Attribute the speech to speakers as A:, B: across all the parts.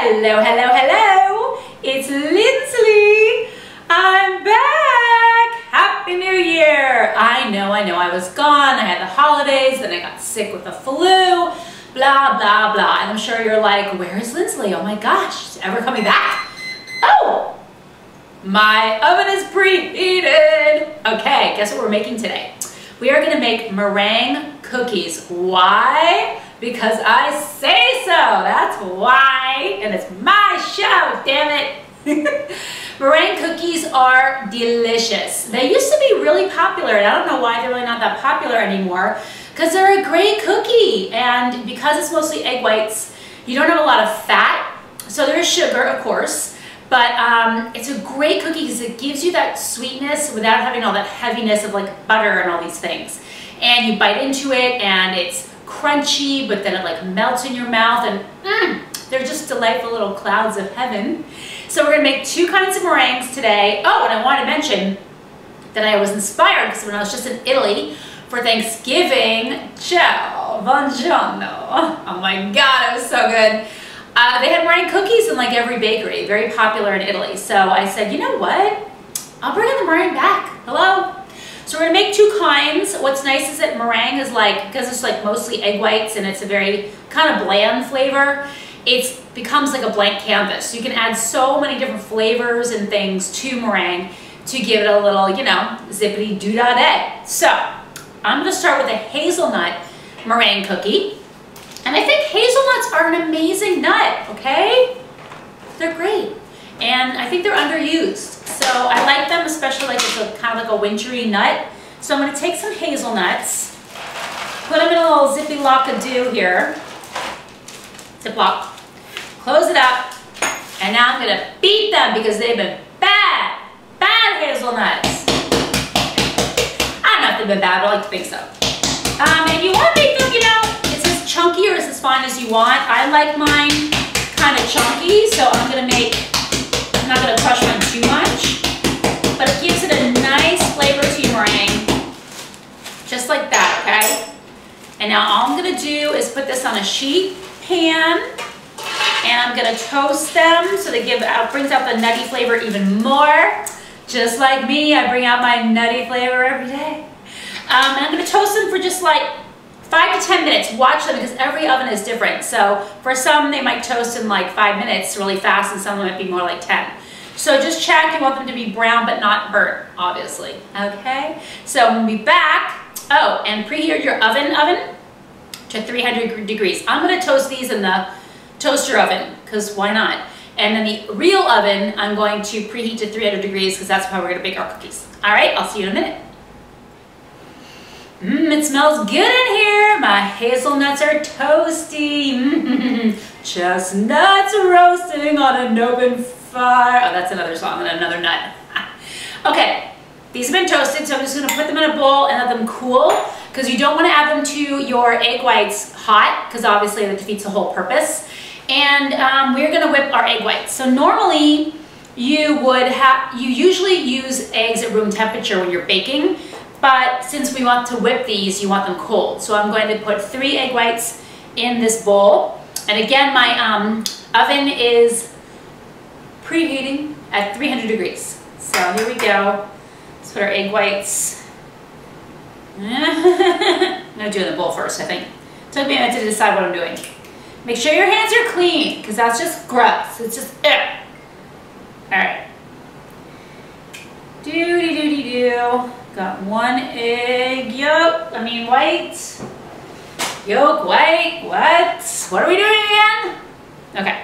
A: Hello, hello, hello. It's Lindsay. I'm back. Happy New Year. I know, I was gone. I had the holidays, then I got sick with the flu, blah, blah, blah. And I'm sure you're like, where is Lindsay? Oh my gosh, she's ever coming back? Oh, my oven is preheated. Okay, guess what we're making today? We are gonna make meringue cookies. Why? Because I say so, that's why, and it's my show, damn it. Meringue cookies are delicious. They used to be really popular, and I don't know why they're really not that popular anymore, because they're a great cookie, and because it's mostly egg whites, you don't have a lot of fat, so there's sugar, of course, but it's a great cookie because it gives you that sweetness without having all that heaviness of like butter and all these things. And you bite into it, and it's crunchy, but then it like melts in your mouth, and they're just delightful little clouds of heaven. So we're gonna make two kinds of meringues today. Oh, and I want to mention that I was inspired because when I was just in Italy for Thanksgiving, ciao, buongiorno. Oh my God, it was so good. They had meringue cookies in like every bakery, very popular in Italy. So I said, you know what? I'll bring the meringue back. Hello? So we're gonna make two kinds. What's nice is that meringue is like, because it's like mostly egg whites and it's a very kind of bland flavor, it becomes like a blank canvas. You can add so many different flavors and things to meringue to give it a little, you know, zippity-doo-dah-day. So I'm gonna start with a hazelnut meringue cookie. And I think hazelnuts are an amazing nut, okay? They're great. And I think they're underused. So I like them, especially like it's a kind of like a wintry nut. So I'm gonna take some hazelnuts, put them in a little zippy-lock-a-doo here. Ziploc. Close it up. And now I'm gonna beat them because they've been bad hazelnuts. I don't know if they've been bad, but I like to think so. And you wanna make them, you know, it's as chunky or it's as fine as you want. I like mine kind of chunky, so I'm not gonna crush mine too much, but it gives it a nice flavor to your meringue, just like that, okay? And now all I'm gonna do is put this on a sheet pan, and I'm gonna toast them so they brings out the nutty flavor even more. Just like me, I bring out my nutty flavor every day. And I'm gonna toast them for just like 5 to 10 minutes. Watch them because every oven is different. So for some, they might toast in like 5 minutes really fast, and some might be more like 10. So just check. You want them to be brown but not burnt, obviously. Okay? So I'm gonna be back. Oh, and preheat your oven to 300 degrees. I'm gonna toast these in the toaster oven, because why not? And then the real oven, I'm going to preheat to 300 degrees because that's how we're gonna bake our cookies. All right, I'll see you in a minute. It smells good in here. My hazelnuts are toasty. Chestnuts roasting on an open fire. Oh, that's another song and another nut. Okay, these have been toasted, so I'm just gonna put them in a bowl and let them cool, because you don't wanna add them to your egg whites hot, because obviously that defeats the whole purpose. And we're gonna whip our egg whites. So normally you usually use eggs at room temperature when you're baking, but since we want to whip these, you want them cold. So I'm going to put 3 egg whites in this bowl. And again, my oven is preheating at 300 degrees. So here we go. Let's put our egg whites. I'm gonna do it in the bowl first, I think. It took me a minute to decide what I'm doing. Make sure your hands are clean, because that's just gross. It's just, All right. Do-de-do-de-do. Got 1 egg white. Yolk, white, what are we doing again? Okay.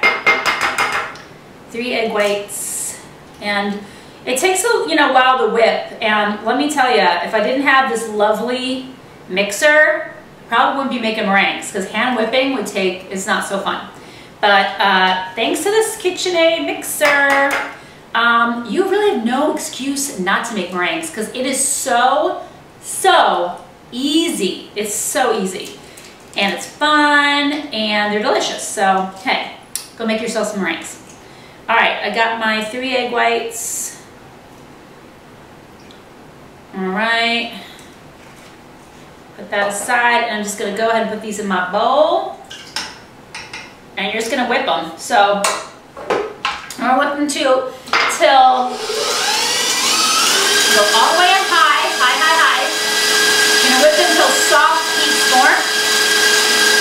A: 3 egg whites. And it takes a while to whip. And let me tell you, if I didn't have this lovely mixer, probably wouldn't be making meringues, because hand whipping it's not so fun. But thanks to this KitchenAid mixer, you really have no excuse not to make meringues, because it is so easy. It's so easy. And it's fun, and they're delicious. So, hey, go make yourself some meringues. All right, I got my 3 egg whites. All right. Put that aside, and I'm just gonna go ahead and put these in my bowl. and you're just gonna whip them. So I'm gonna whip them till go all the way up high. I'm gonna whip them until soft peaks form.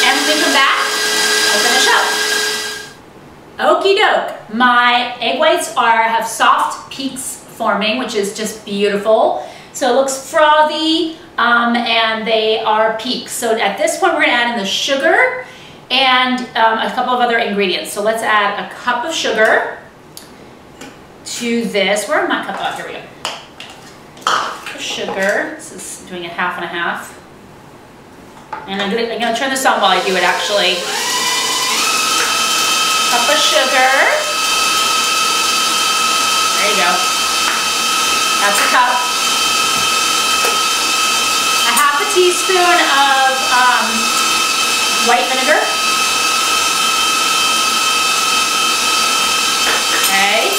A: And when we come back, I'll finish up. Okie doke. My egg whites have soft peaks forming, which is just beautiful. So it looks frothy, and they are peaks. So at this point, we're gonna add in the sugar and a couple of other ingredients. So let's add a cup of sugar to this. Where are my cup? Oh, here we go. Sugar. This is doing a half and a half. And I'm gonna turn this on while I do it actually. Cup of sugar. There you go. That's a cup. A half a teaspoon of white vinegar. Okay.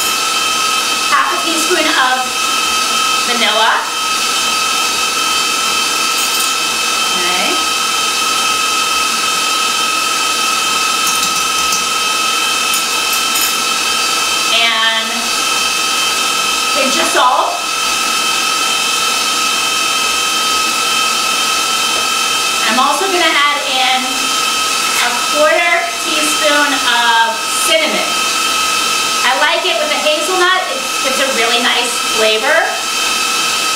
A: Half a teaspoon of vanilla. Okay. And pinch of salt. I'm also going to add in a quarter teaspoon of cinnamon. I like it with the hazelnut. It gives a really nice flavor.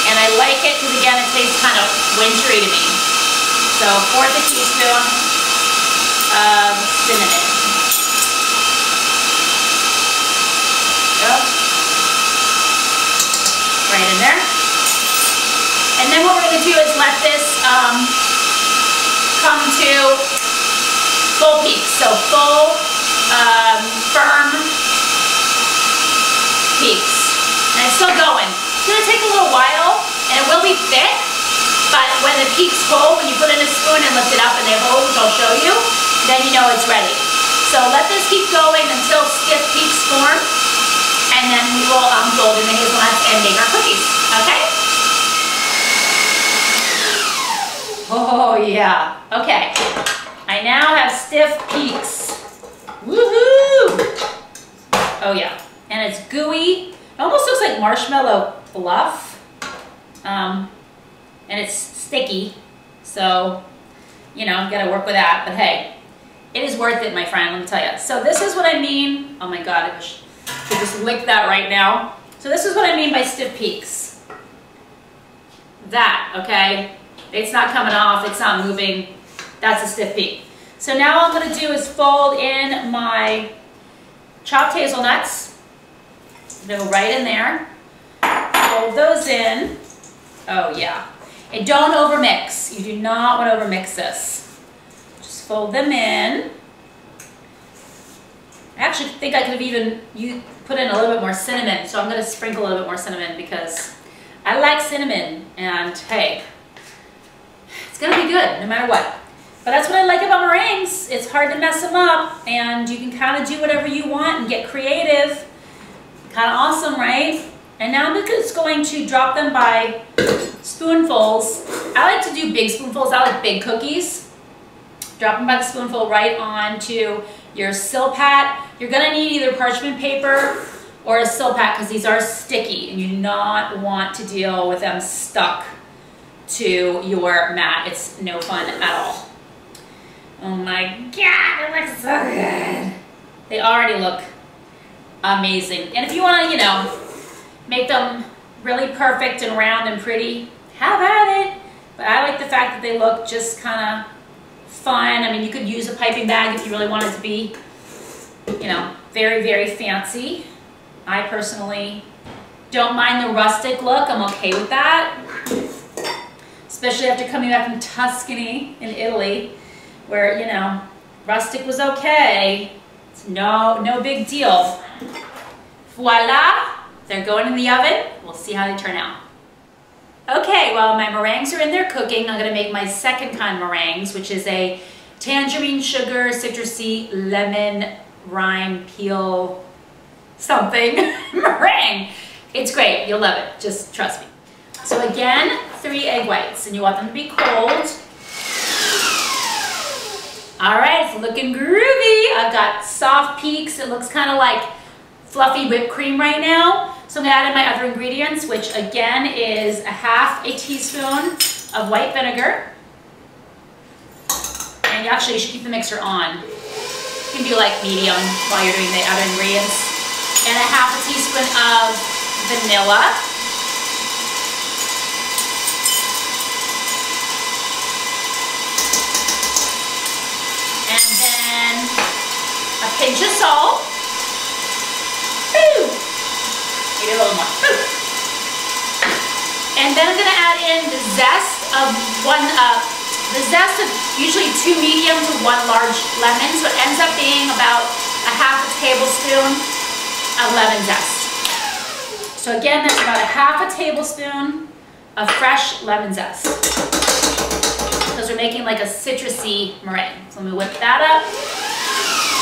A: And I like it because, again, it tastes kind of wintry to me. So, fourth a teaspoon of cinnamon. Yep. Right in there. And then what we're going to do is let this come to full peaks. So, full, firm peaks. And it's still going. It's going to take a little while, and it will be thick, but when the peaks hold, when you put in a spoon and lift it up and they hold, which I'll show you, then you know it's ready. So let this keep going until stiff peaks form, and then we will fold in the hazelnuts and make our cookies, okay? Oh yeah, okay. I now have stiff peaks. Woohoo! Oh yeah, and it's gooey. It almost looks like marshmallow fluff, and it's sticky, so, you know, you gotta work with that, but hey, it is worth it, my friend, let me tell you. So this is what I mean, oh my God, I wish I could just lick that right now. So this is what I mean by stiff peaks. That, okay? It's not coming off, it's not moving, that's a stiff peak. So now all I'm gonna do is fold in my chopped hazelnuts. Go right in there, fold those in. Oh yeah, and don't overmix. You do not want to overmix this. Just fold them in. I actually think I could have even put in a little bit more cinnamon, so I'm going to sprinkle a little bit more cinnamon because I like cinnamon, and hey, it's going to be good no matter what. But that's what I like about meringues. It's hard to mess them up, and you can kind of do whatever you want and get creative. Kind of awesome, right? And now I'm just going to drop them by spoonfuls. I like to do big spoonfuls. I like big cookies. Drop them by the spoonful right onto your Silpat. You're gonna need either parchment paper or a Silpat because these are sticky and you do not want to deal with them stuck to your mat. It's no fun at all. Oh my God, it looks so good. They already look amazing. And if you want to, you know, make them really perfect and round and pretty, have at it. But I like the fact that they look just kind of fun. I mean, you could use a piping bag if you really wanted to be, you know, very, very fancy. I personally don't mind the rustic look. I'm okay with that. Especially after coming back from Tuscany in Italy, where, you know, rustic was okay. It's no big deal. Voila, they're going in the oven. We'll see how they turn out. Okay, well, my meringues are in there cooking. I'm gonna make my second kind of meringues, which is a tangerine sugar, citrusy, lemon, rind, peel, something meringue. It's great, you'll love it, just trust me. So again, 3 egg whites, and you want them to be cold. All right, it's looking groovy. I've got soft peaks. It looks kind of like fluffy whipped cream right now. So I'm gonna add in my other ingredients, which again is half a teaspoon of white vinegar. And actually you should keep the mixer on. You can do like medium while you're doing the other ingredients. And a half a teaspoon of vanilla. And then a pinch of salt. Ooh. Maybe a little more. Ooh. And then I'm gonna add in the zest of usually 2 medium to 1 large lemon, so it ends up being about a half a tablespoon of lemon zest. So again, that's about a half a tablespoon of fresh lemon zest. Because we're making like a citrusy meringue. So let me whip that up.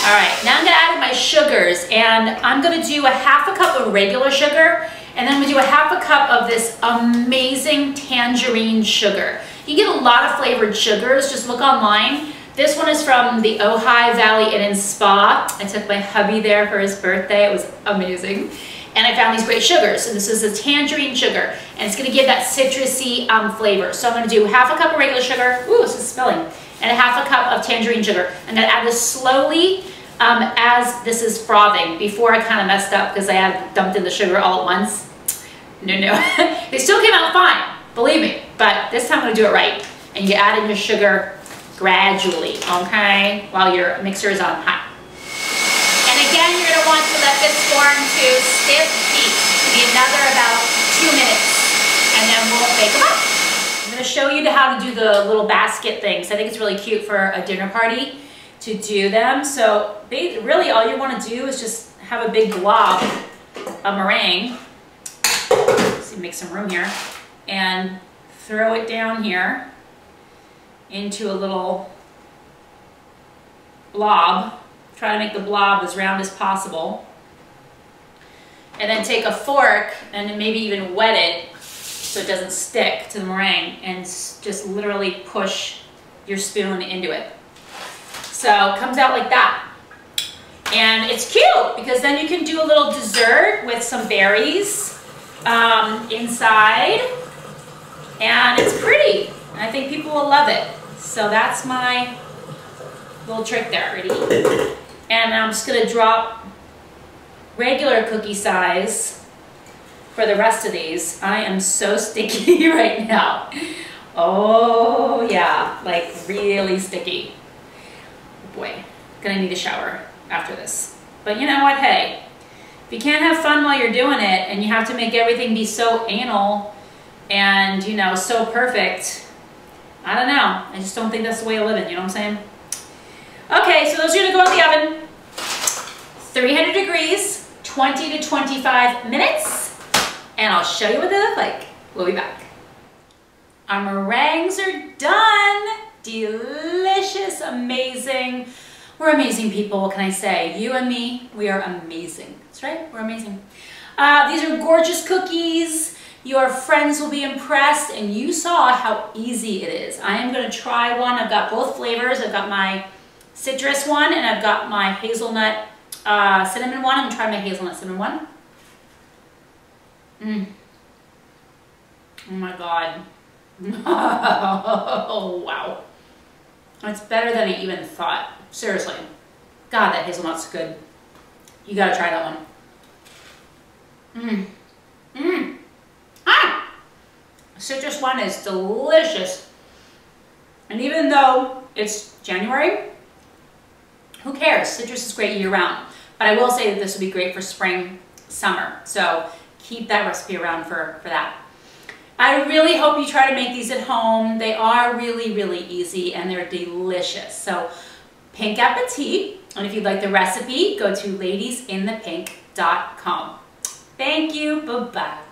A: All right, now I'm gonna add in my sugars, and I'm gonna do a half a cup of regular sugar, and then I'm gonna do a half a cup of this amazing tangerine sugar. You get a lot of flavored sugars, just look online. This one is from the Ojai Valley Inn and Spa. I took my hubby there for his birthday, it was amazing. And I found these great sugars. So this is a tangerine sugar, and it's gonna give that citrusy flavor. So I'm gonna do half a cup of regular sugar, ooh, this is spilling, and a half a cup of tangerine sugar. I'm gonna add this slowly as this is frothing. Before I kind of messed up because I had dumped in the sugar all at once. No. They still came out fine, believe me, but this time I'm gonna do it right. And you add in your sugar gradually, okay, while your mixer is on high. And again, you're gonna want to let this form to stiff heat, maybe another about 2 minutes, and then we'll bake them up. I'm gonna show you how to do the little basket things. I think it's really cute for a dinner party to do them. So really all you wanna do is just have a big blob of meringue. Let's see, make some room here. And throw it down here into a little blob. Try to make the blob as round as possible. And then take a fork and then maybe even wet it so it doesn't stick to the meringue, and just literally push your spoon into it. So it comes out like that. And it's cute because then you can do a little dessert with some berries inside. And it's pretty. And I think people will love it. So that's my little trick there. Ready? And I'm just gonna drop regular cookie size for the rest of these. I am so sticky right now. Oh yeah, like really sticky. Boy, gonna need a shower after this. But you know what, hey, if you can't have fun while you're doing it and you have to make everything be so anal and, you know, so perfect, I don't know. I just don't think that's the way of living, you know what I'm saying? Okay, so those are gonna go in the oven. 300 degrees, 20 to 25 minutes, and I'll show you what they look like. We'll be back. Our meringues are done. Delicious, amazing. We're amazing people, what can I say? You and me, we are amazing. That's right, we're amazing. These are gorgeous cookies. Your friends will be impressed, and you saw how easy it is. I am gonna try one. I've got both flavors. I've got my citrus one, and I've got my hazelnut cinnamon one. I'm gonna try my hazelnut cinnamon one. Oh my God. Oh, wow. It's better than I even thought. Seriously. God, that hazelnut's good. You gotta try that one. Citrus one is delicious. And even though it's January, who cares? Citrus is great year round. But I will say that this would be great for spring, summer. So keep that recipe around for that. I really hope you try to make these at home. They are really, really easy and they're delicious. So pink appetit. And if you'd like the recipe, go to ladiesinthepink.com. Thank you. Bye-bye.